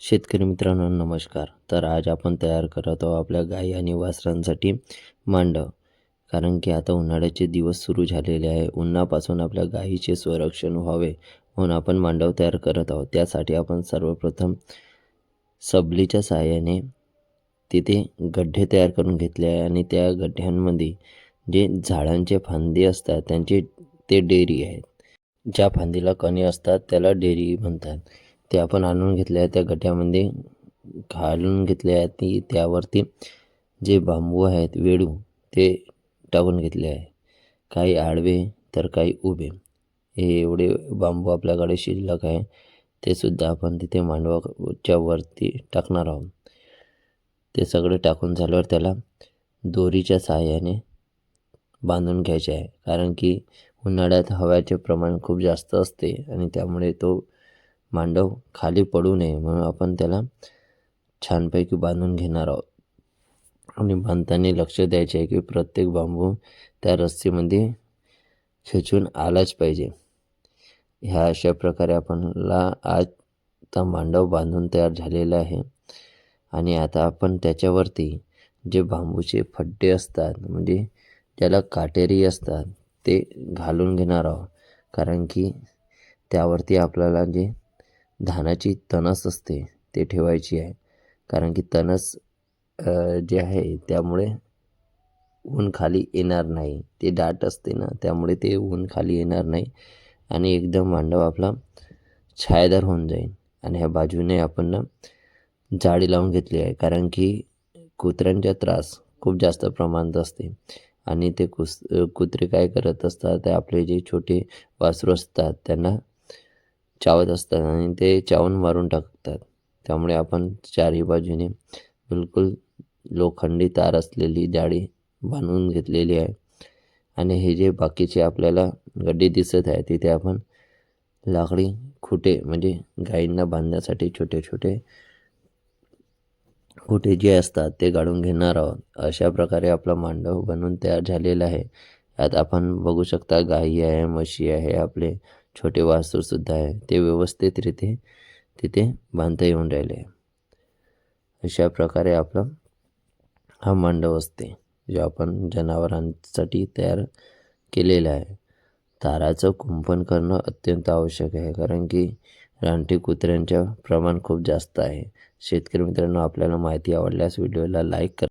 शेतकरी मित्रांनो नमस्कार. तर आज आपण तयार करत आहोत आपल्या गाई आणि वासरांसाठी मांडव. कारण की आता उन्हाळ्याचे दिवस सुरू झालेले आहे. उन्हापासून आपल्या गायीचे संरक्षण व्हावे म्हणून आपण मांडव तयार करत आहोत. त्यासाठी आपण सर्वप्रथम सबलीच्या सहाय्याने तिथे गड्ढे तयार करून घेतले आहे आणि त्या गड्ढ्यांमध्ये जे झाडांचे फांदी असतात त्यांची ते डेरी आहेत. ज्या फांदीला कणी असतात त्याला डेरी म्हणतात. ते आपण आणून घेतले आहे, त्या गड्ढ्यामध्ये घालून घेतले आहे. त्यावरती जे बांबू आहेत वेडू ते टाकून घेतले आहे. काही आडवे तर काही उभे. हे एवढे बांबू आपल्याकडे शिल्लक आहे. ते सुद्धा आपण तिथे मांडवाच्या वरती टाकणार आहोत. ते सगळे टाकून झाल्यावर त्याला दोरीच्या सहाय्याने बांधून घ्यायचे आहे. कारण की उन्हाळ्यात हव्याचे प्रमाण खूप जास्त असते आणि त्यामुळे तो मांडव खाली पडू नये म्हणून आपण त्याला छानपैकी बांधून घेणार आहोत. आणि बांधताना लक्ष द्यायचे आहे की प्रत्येक बांबू त्या रस्सीमध्ये खेचून आलाच पाहिजे. ह्या अशा प्रकारे आपणला आज मांडव बांधून तयार झालेला आहे. आणि आता आपण त्याच्यावरती जे बांबूचे फड्डे असतात म्हणजे ज्याला काटेरी असतात ते घालून घेणार आहोत. कारण की त्यावरती आपल्याला जे धानाची तणस असते ते ठेवायची आहे. कारण की तणस जे आहे त्यामुळे ऊन खाली येणार नाही. ते दाट असते ना, त्यामुळे ते ऊन खाली येणार नाही आणि एकदम मांडव आपला छायादार होऊन जाईल. आणि ह्या बाजूने आपण ना जाळी लावून घेतली आहे. कारण की कुत्र्यांचा त्रास खूप जास्त प्रमाणात असते आणि ते कुत्रे काय करत असतात, ते आपले जे छोटे वासरू असतात त्यांना चावत असतात आणि ते चावून मारून टाकतात. त्यामुळे आपण चारही बाजूने बिलकुल लोखंडी तार असलेली जाळी बांधून घेतलेली आहे. आणि हे जे बाकीचे आपल्याला गड्डे दिसत आहे तिथे आपण लाकडी खुटे म्हणजे गायींना बांधण्यासाठी छोटे छोटे खुटे जे असतात ते गाडून घेणार आहोत. अशा प्रकारे आपला मांडव बनवून तयार झालेला आहे. यात आपण बघू शकता गाई आहे, म्हशी आहे, आपले छोटे वासरूसुद्धा आहे. ते व्यवस्थितरीते तिथे बांधता येऊन राहिले आहे. अशा प्रकारे आपला हा मांडव असते जो आपण जनावरांसाठी तयार केलेला आहे. ताराचं कुंपण करणं अत्यंत आवश्यक आहे. कारण की रानटी कुत्र्यांचं प्रमाण खूप जास्त आहे. शेतकरी मित्रांनो, आपल्याला माहिती आवडल्यास व्हिडिओला लाईक करा.